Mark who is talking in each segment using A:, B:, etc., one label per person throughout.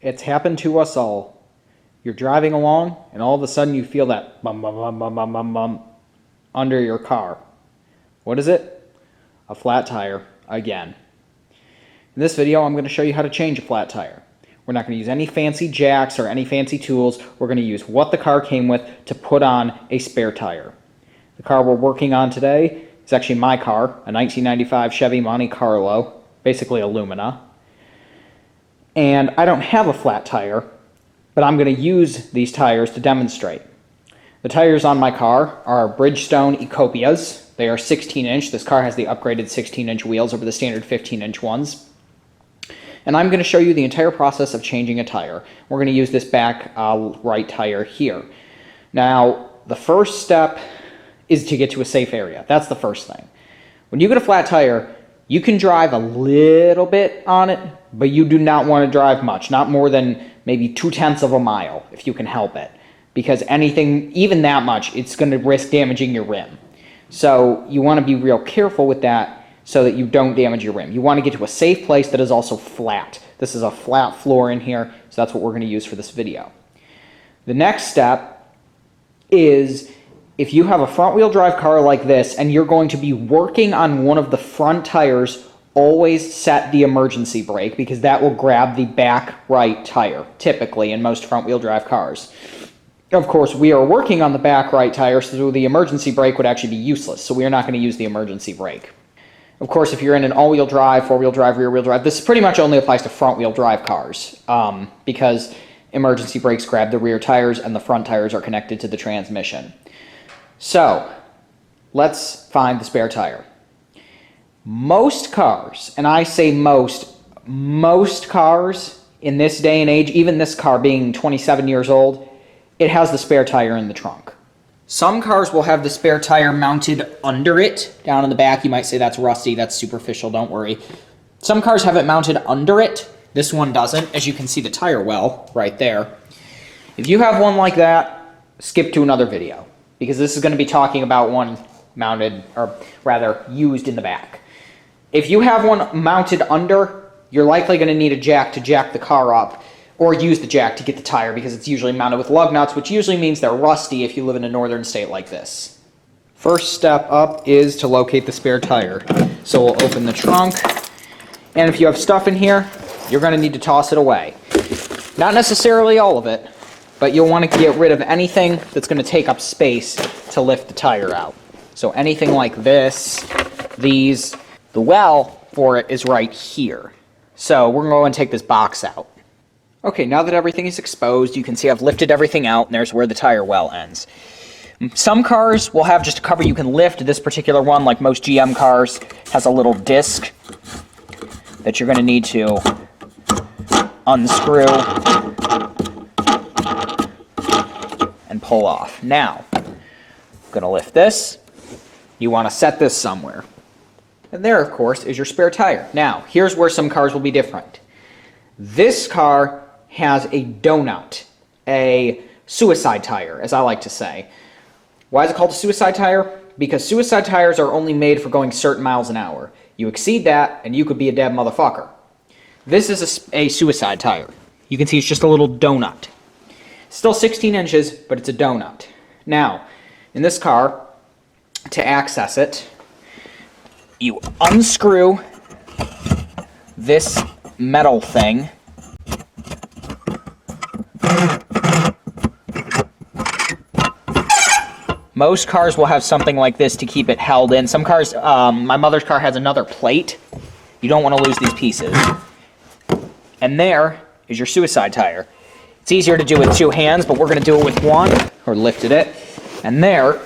A: It's happened to us all. You're driving along, and all of a sudden you feel that bum, bum, bum, bum, bum, bum, bum under your car. What is it? A flat tire again. In this video, I'm going to show you how to change a flat tire. We're not going to use any fancy jacks or any fancy tools. We're going to use what the car came with to put on a spare tire. The car we're working on today is actually my car, a 1995 Chevy Monte Carlo, basically a Lumina. And I don't have a flat tire, but I'm going to use these tires to demonstrate. The tires on my car are Bridgestone Ecopias. They are 16-inch. This car has the upgraded 16-inch wheels over the standard 15-inch ones. And I'm going to show you the entire process of changing a tire. We're going to use this back right tire here. Now, the first step is to get to a safe area. That's the first thing. When you get a flat tire, you can drive a little bit on it, but you do not want to drive much, not more than maybe 0.2 of a mile if you can help it. Because anything, even that much, it's going to risk damaging your rim. So you want to be real careful with that so that you don't damage your rim. You want to get to a safe place that is also flat. This is a flat floor in here, so that's what we're going to use for this video. The next step is if you have a front-wheel drive car like this and you're going to be working on one of the front tires, always set the emergency brake because that will grab the back right tire, typically in most front-wheel drive cars. Of course, we are working on the back right tire, so the emergency brake would actually be useless, so we are not going to use the emergency brake. Of course, if you're in an all-wheel drive, four-wheel drive, rear-wheel drive, this pretty much only applies to front-wheel drive cars because emergency brakes grab the rear tires and the front tires are connected to the transmission. So, let's find the spare tire. Most cars, and I say most cars in this day and age, even this car being 27 years old, it has the spare tire in the trunk. Some cars will have the spare tire mounted under it, down in the back. You might say that's rusty, that's superficial, don't worry. Some cars have it mounted under it. This one doesn't, as you can see the tire well right there. If you have one like that, skip to another video, because this is going to be talking about one mounted, or rather used in the back. If you have one mounted under, you're likely going to need a jack to jack the car up, or use the jack to get the tire because it's usually mounted with lug nuts, which usually means they're rusty if you live in a northern state like this. First step up is to locate the spare tire. So we'll open the trunk, and if you have stuff in here, you're going to need to toss it away. Not necessarily all of it, but you'll want to get rid of anything that's going to take up space to lift the tire out. So anything like this, these, the well for it is right here. So we're going to go and take this box out. Okay, now that everything is exposed, you can see I've lifted everything out, and there's where the tire well ends. Some cars will have just a cover you can lift. This particular one, like most GM cars, has a little disc that you're going to need to unscrew and pull off. Now, I'm going to lift this. You want to set this somewhere. And there, of course, is your spare tire. Now, here's where some cars will be different. This car has a donut, a suicide tire, as I like to say. Why is it called a suicide tire? Because suicide tires are only made for going certain miles an hour. You exceed that, and you could be a dead motherfucker. This is a suicide tire. You can see it's just a little donut. Still 16 inches, but it's a donut. Now, in this car, to access it, you unscrew this metal thing. Most cars will have something like this to keep it held in. Some cars, my mother's car has another plate. You don't want to lose these pieces. And there is your suicide tire. It's easier to do with two hands, but we're going to do it with one, or lifted it. And there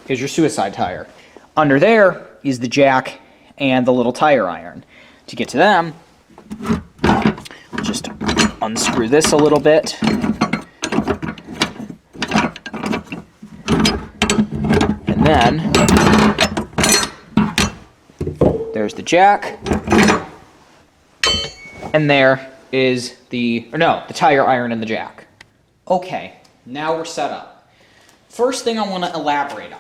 A: is your suicide tire. Under there is the jack and the little tire iron. To get to them, just unscrew this a little bit. And then there's the jack. And there is the tire iron and the jack. Okay, now we're set up. First thing I want to elaborate on.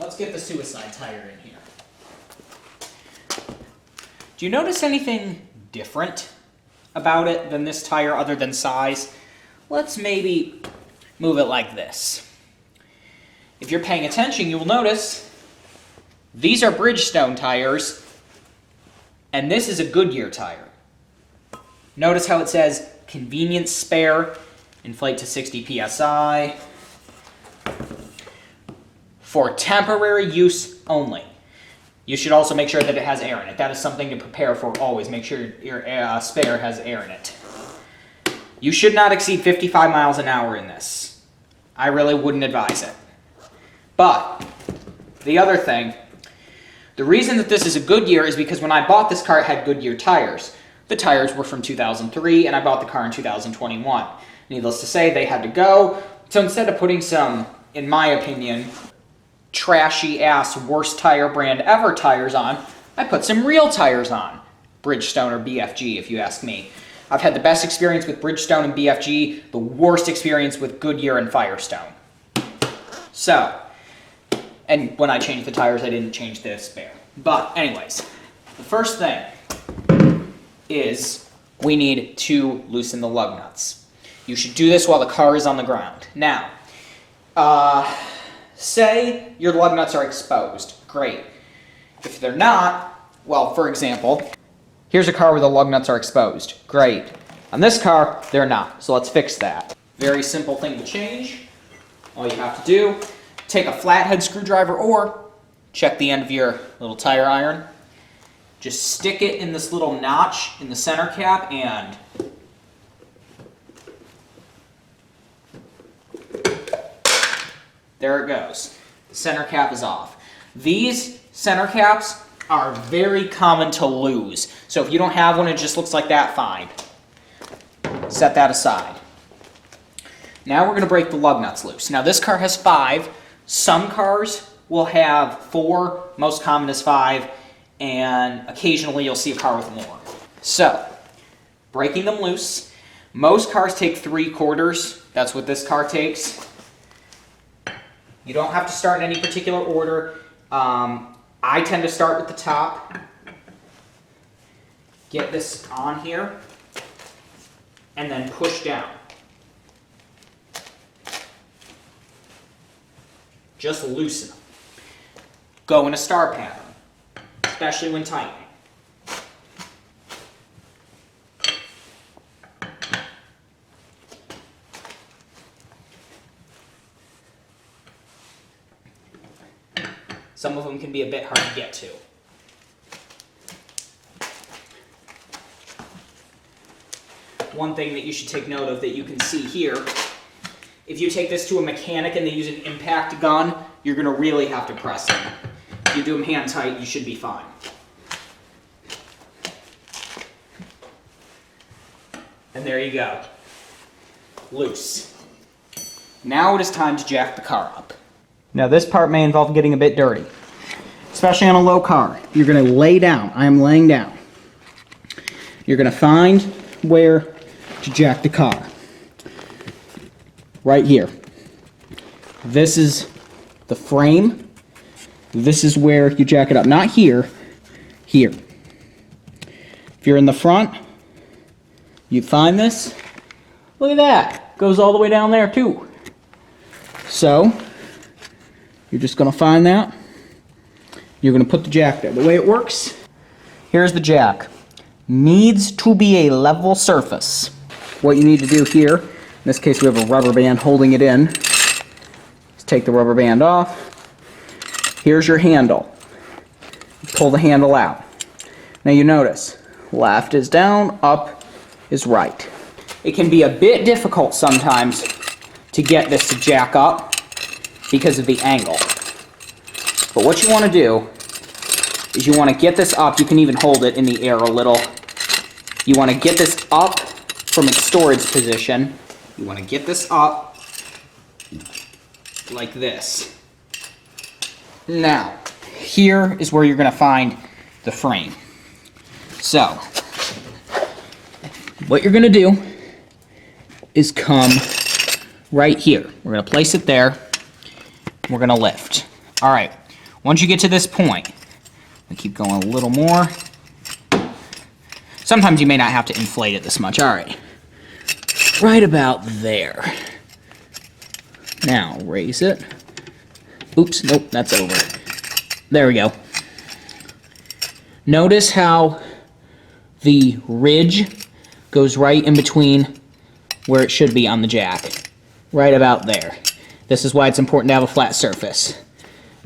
A: Let's get the suicide tire in here. Do you notice anything different about it than this tire other than size. Let's maybe move it like this. If you're paying attention, you will notice these are Bridgestone tires, and this is a Goodyear tire. Notice how it says convenience spare, inflate to 60 psi, for temporary use only. You should also make sure that it has air in it. That is something to prepare for always. Make sure your spare has air in it. You should not exceed 55 miles an hour in this. I really wouldn't advise it. But the other thing, the reason that this is a Goodyear is because when I bought this car, it had Goodyear tires. The tires were from 2003, and I bought the car in 2021. Needless to say, they had to go. So instead of putting some, in my opinion, trashy ass worst tire brand ever tires on, I put some real tires on. Bridgestone or BFG, if you ask me. I've had the best experience with Bridgestone and BFG, the worst experience with Goodyear and Firestone. So, and when I changed the tires, I didn't change the spare. But anyways, the first thing is we need to loosen the lug nuts. You should do this while the car is on the ground. Now, say your lug nuts are exposed. Great. If they're not, well, for example, here's a car where the lug nuts are exposed. Great. On this car, they're not. So let's fix that. Very simple thing to change. All you have to do, take a flathead screwdriver or check the end of your little tire iron. Just stick it in this little notch in the center cap and there it goes. The center cap is off. These center caps are very common to lose. So if you don't have one, it just looks like that, fine. Set that aside. Now we're going to break the lug nuts loose. Now this car has 5. Some cars will have 4. Most common is 5. And occasionally you'll see a car with more. So, breaking them loose. Most cars take 3/4. That's what this car takes. You don't have to start in any particular order. I tend to start with the top. Get this on here. And then push down. Just loosen them. Go in a star pattern, especially when tightening. Some of them can be a bit hard to get to. One thing that you should take note of that you can see here, if you take this to a mechanic and they use an impact gun, you're going to really have to press them. If you do them hand tight, you should be fine. And there you go. Loose. Now it is time to jack the car up. Now this part may involve getting a bit dirty, especially on a low car. You're going to lay down. I am laying down. You're going to find where to jack the car. Right here. This is the frame. This is where you jack it up. Not here. Here. If you're in the front, you find this. Look at that. Goes all the way down there too. So, you're just going to find that. You're going to put the jack there. The way it works, here's the jack. Needs to be a level surface. What you need to do here, in this case we have a rubber band holding it in. Let's take the rubber band off. Here's your handle. Pull the handle out. Now you notice, left is down, up is right. It can be a bit difficult sometimes to get this to jack up because of the angle. But what you want to do is you want to get this up. You can even hold it in the air a little. You want to get this up from its storage position. You want to get this up like this. Now, here is where you're going to find the frame. So, what you're going to do is come right here. We're going to place it there. We're going to lift. All right. Once you get to this point, we keep going a little more. Sometimes you may not have to inflate it this much. All right. Right about there. Now, raise it. Oops, nope, that's over. There we go. Notice how the ridge goes right in between where it should be on the jack. Right about there. This is why it's important to have a flat surface.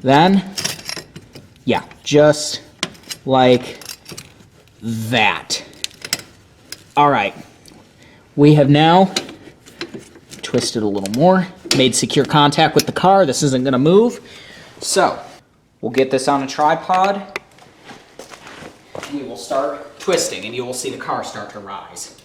A: Then, yeah, just like that. All right, we have now twisted a little more, made secure contact with the car. This isn't gonna move. So, we'll get this on a tripod. We will start twisting and you will see the car start to rise.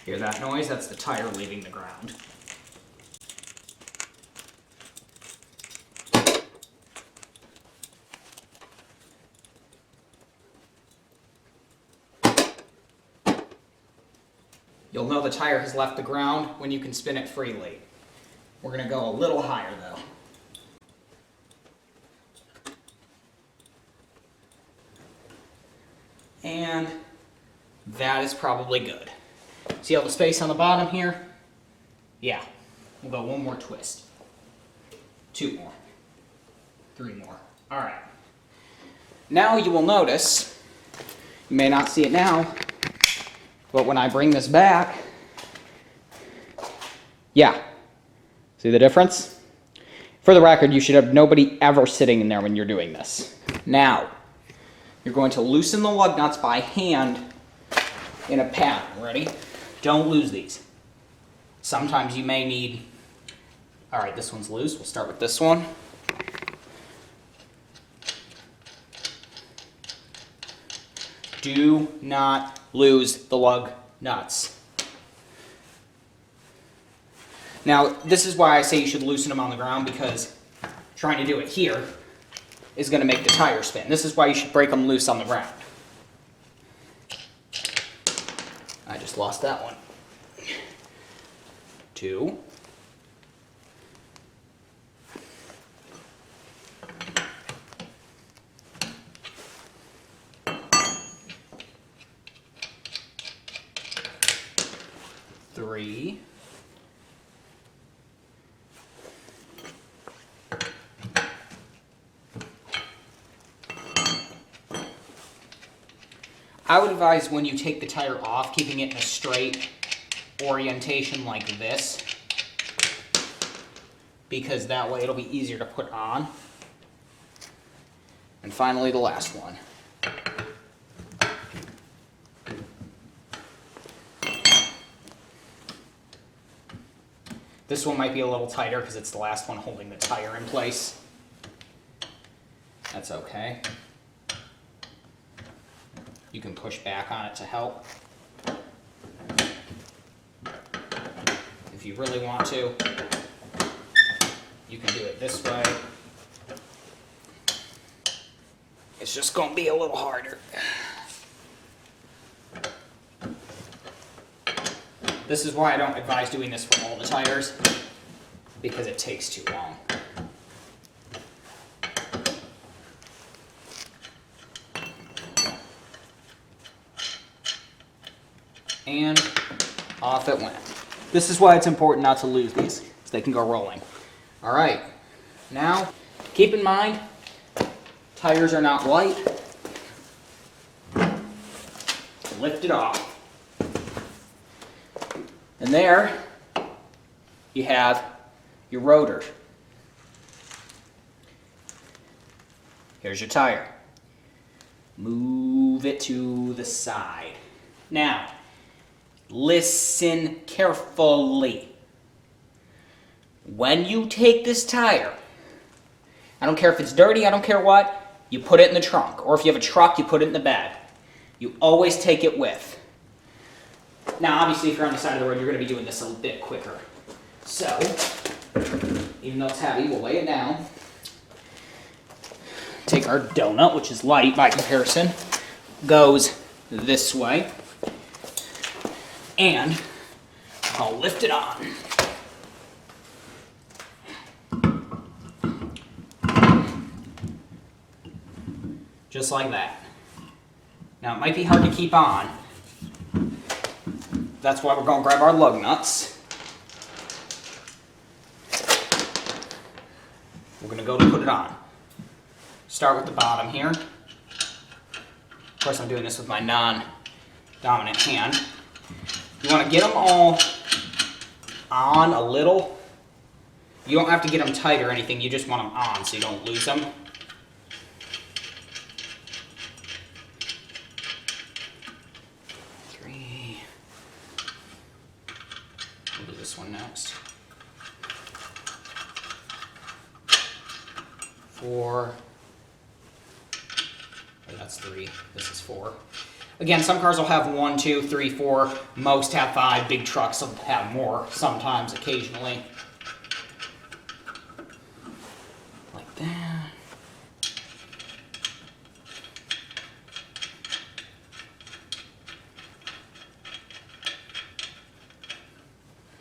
A: Hear that noise? That's the tire leaving the ground. You'll know the tire has left the ground when you can spin it freely. We're going to go a little higher though. And that is probably good. See all the space on the bottom here? Yeah. We'll go one more twist. 2 more. 3 more. All right. Now you will notice, you may not see it now, but when I bring this back, yeah. See the difference? For the record, you should have nobody ever sitting in there when you're doing this. Now, you're going to loosen the lug nuts by hand in a pattern. Ready? Don't lose these. Sometimes you may need... All right, this one's loose. We'll start with this one. Do not lose the lug nuts. Now, this is why I say you should loosen them on the ground, because trying to do it here is going to make the tire spin. This is why you should break them loose on the ground. I just lost that one. 2. Three. I would advise when you take the tire off, keeping it in a straight orientation like this, because that way it'll be easier to put on. And finally, the last one. This one might be a little tighter because it's the last one holding the tire in place. That's okay. You can push back on it to help. If you really want to, you can do it this way. It's just going to be a little harder. This is why I don't advise doing this for all the tires, because it takes too long. And off it went. This is why it's important not to lose these, so they can go rolling. All right, now keep in mind, tires are not light. Lift it off. And there you have your rotor. Here's your tire. Move it to the side. Now, listen carefully. When you take this tire, I don't care if it's dirty, I don't care what, you put it in the trunk. Or if you have a truck, you put it in the bed. You always take it with. Now, obviously, if you're on the side of the road, you're going to be doing this a bit quicker. So, even though it's heavy, we'll lay it down. Take our donut, which is light by comparison, goes this way. And I'll lift it on. Just like that. Now it might be hard to keep on. That's why we're going to grab our lug nuts. We're going to go to put it on. Start with the bottom here. Of course, I'm doing this with my non-dominant hand. You want to get them all on a little. You don't have to get them tight or anything. You just want them on so you don't lose them. We'll do this one next. 4. Oh, that's 3. This is 4. Again, some cars will have 1, 2, 3, 4. Most have 5. Big trucks will have more, sometimes, occasionally. Like that.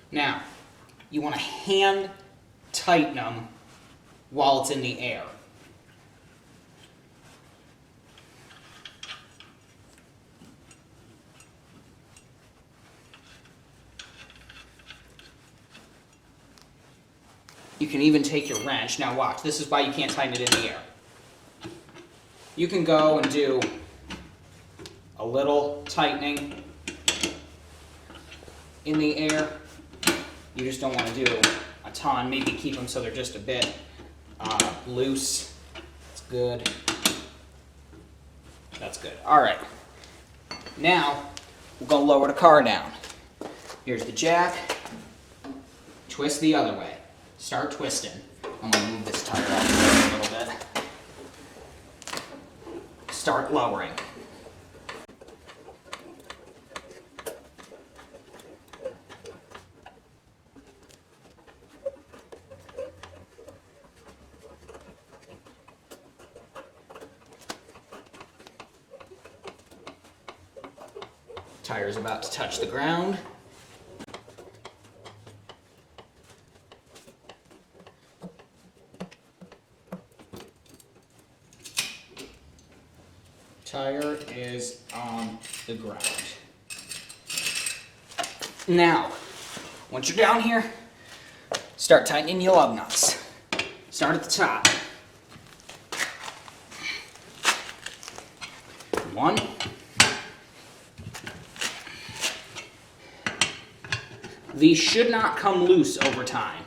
A: Now, you want to hand tighten them while it's in the air. You can even take your wrench. Now watch, this is why you can't tighten it in the air. You can go and do a little tightening in the air. You just don't want to do a ton. Maybe keep them so they're just a bit loose. That's good. That's good. All right. Now, we're going to lower the car down. Here's the jack. Twist the other way. Start twisting. I'm going to move this tire out a little bit. Start lowering. Tire's about to touch the ground. Tire is on the ground. Now, once you're down here, start tightening your lug nuts. Start at the top. 1. These should not come loose over time.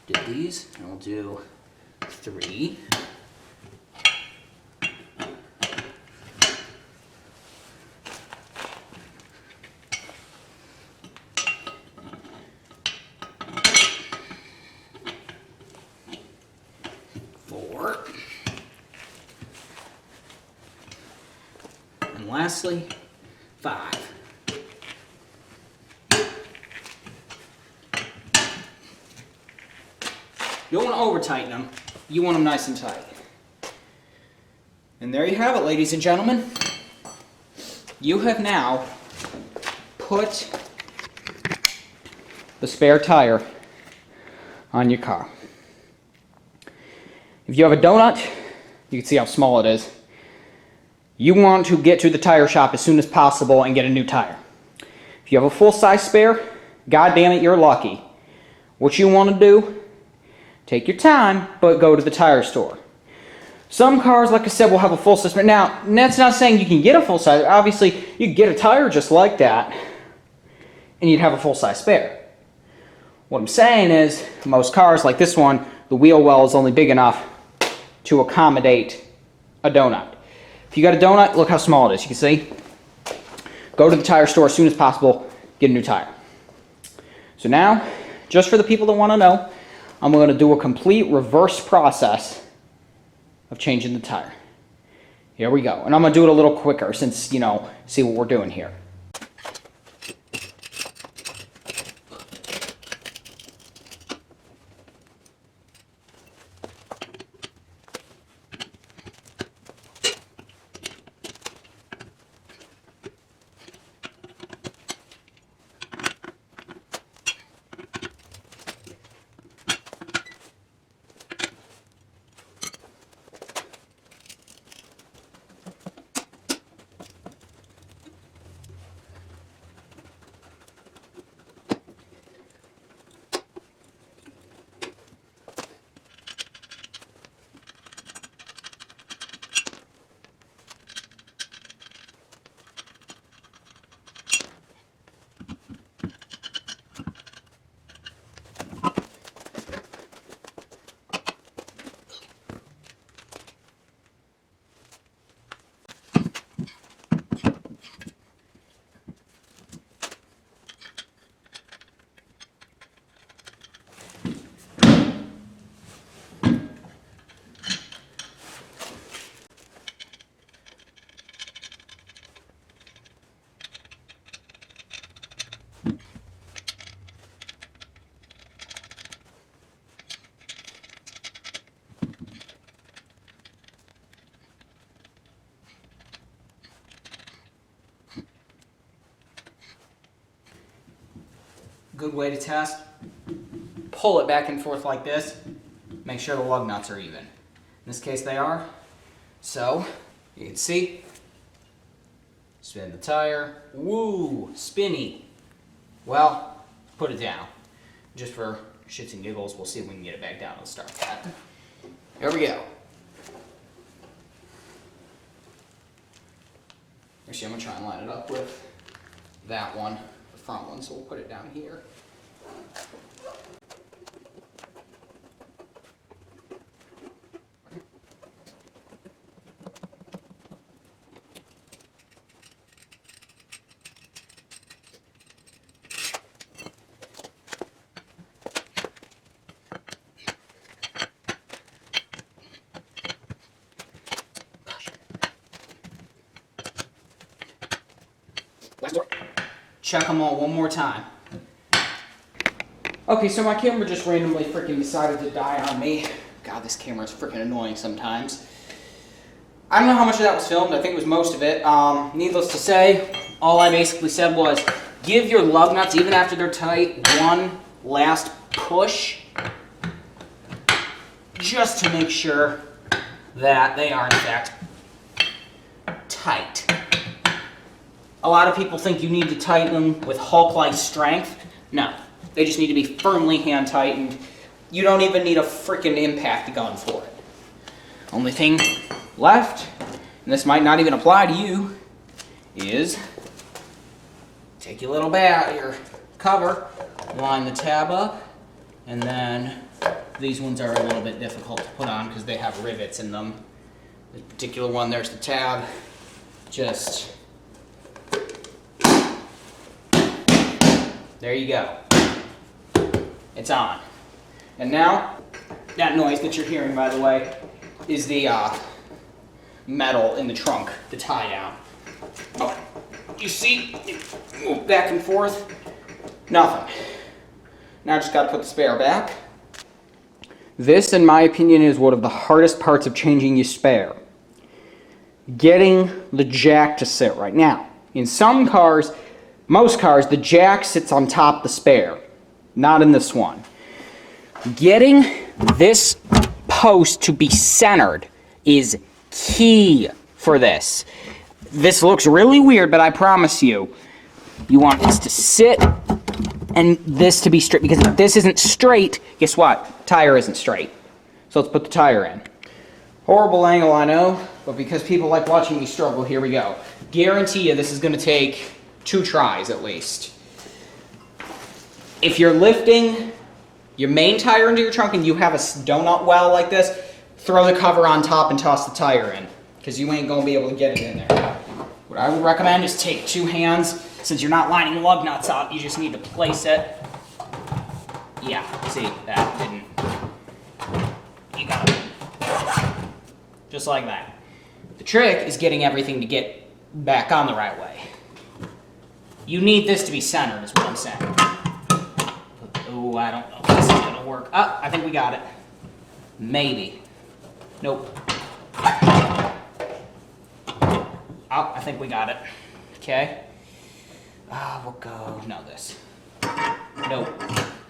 A: Do these, and we'll do 3. And lastly, 5. You don't want to over-tighten them. You want them nice and tight. And there you have it, ladies and gentlemen. You have now put the spare tire on your car. If you have a donut, you can see how small it is. You want to get to the tire shop as soon as possible and get a new tire. If you have a full-size spare, god damn it, you're lucky. What you want to do, take your time, but go to the tire store. Some cars, like I said, will have a full-size spare. Now, that's not saying you can get a full-size. Obviously, you could get a tire just like that, and you'd have a full-size spare. What I'm saying is, most cars like this one, the wheel well is only big enough to accommodate a donut. If you got a donut, look how small it is. You can see. Go to the tire store as soon as possible, get a new tire. So now, just for the people that want to know, I'm going to do a complete reverse process of changing the tire. Here we go. And I'm going to do it a little quicker since, you know, see what we're doing here. good way to test. Pull it back and forth like this. Make sure the lug nuts are even. In this case they are. So, you can see. Spin the tire. Woo! Spinny. Well, put it down. Just for shits and giggles, we'll see if we can get it back down. Let's start that. Here we go. Actually, I'm going to try and line it up with that one, the front one, so we'll put it down here. Check them all one more time. Okay, so my camera just randomly freaking decided to die on me. God, this camera is freaking annoying sometimes. I don't know how much of that was filmed. I think it was most of it. Needless to say, all I basically said was, give your lug nuts, even after they're tight, one last push. Just to make sure that they are, in fact, tight. A lot of people think you need to tighten them with Hulk-like strength. No, they just need to be firmly hand-tightened. You don't even need a freaking impact gun for it. Only thing left, and this might not even apply to you, is take your little your cover, line the tab up, and then these ones are a little bit difficult to put on because they have rivets in them. This particular one, there's the tab. Just there you go. It's on. And now, that noise that you're hearing, by the way, is the metal in the trunk, the tie down. Oh, you see? Move back and forth. Nothing. Now I just gotta put the spare back. This, in my opinion, is one of the hardest parts of changing your spare. Getting the jack to sit right. Now, in some cars, most cars, the jack sits on top of the spare. Not in this one. Getting this post to be centered is key for this. This looks really weird, but I promise you, you want this to sit and this to be straight, because if this isn't straight, guess what? Tire isn't straight. So let's put the tire in. Horrible angle, I know, but because people like watching me struggle, here we go. Guarantee you this is going to take 2 tries at least. If you're lifting your main tire into your trunk and you have a donut well like this, throw the cover on top and toss the tire in, because you ain't going to be able to get it in there. What I would recommend is take 2 hands. Since you're not lining lug nuts up, you just need to place it. Yeah, see, that didn't. You got it. Just like that. The trick is getting everything to get back on the right way. You need this to be centered, is what I'm saying. Oh, I don't know if this is going to work. Oh, I think we got it. Maybe. Nope. Oh, I think we got it. Okay. We'll go, no, this. Nope,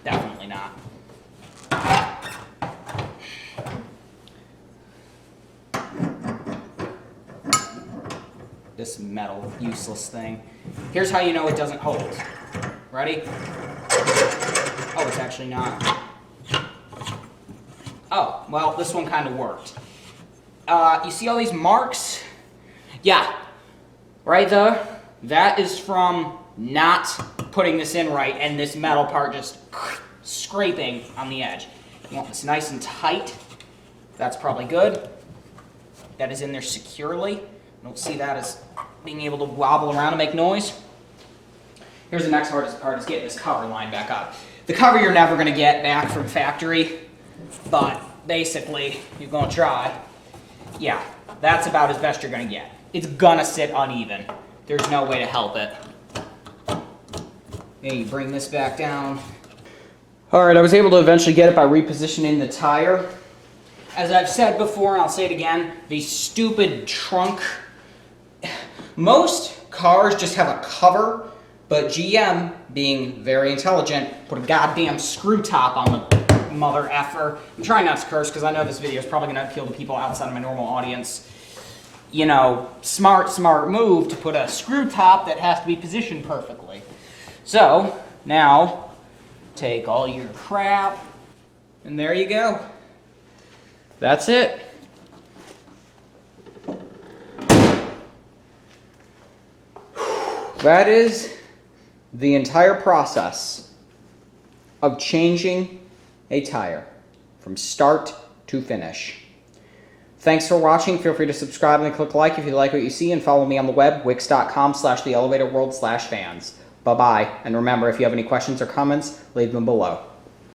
A: definitely not. This metal, useless thing. Here's how you know it doesn't hold. Ready? Oh, it's actually not. Oh, well, this one kind of worked. You see all these marks? Yeah, right there. That is from not putting this in right and this metal part just scraping on the edge. You want this nice and tight. That's probably good. That is in there securely. Don't see that as being able to wobble around and make noise. Here's the next hardest part, is getting this cover line back up. The cover you're never going to get back from factory, but basically you're going to try. Yeah, that's about as best you're going to get. It's going to sit uneven. There's no way to help it. Okay, you bring this back down. Alright, I was able to eventually get it by repositioning the tire. As I've said before, and I'll say it again, the stupid trunk. Most cars just have a cover
B: But GM, being very intelligent, put a goddamn screw top on the mother effer. I'm trying not to curse because I know this video is probably going to appeal to people outside of my normal audience. You know, smart move to put a screw top that has to be positioned perfectly. So, now, take all your crap, and there you go. That's it. That is the entire process of changing a tire from start to finish. Thanks for watching. Feel free to subscribe and click like if you like what you see, and follow me on the web, wix.com/theelevatorworld/fans. Bye-bye. And remember, if you have any questions or comments, leave them below.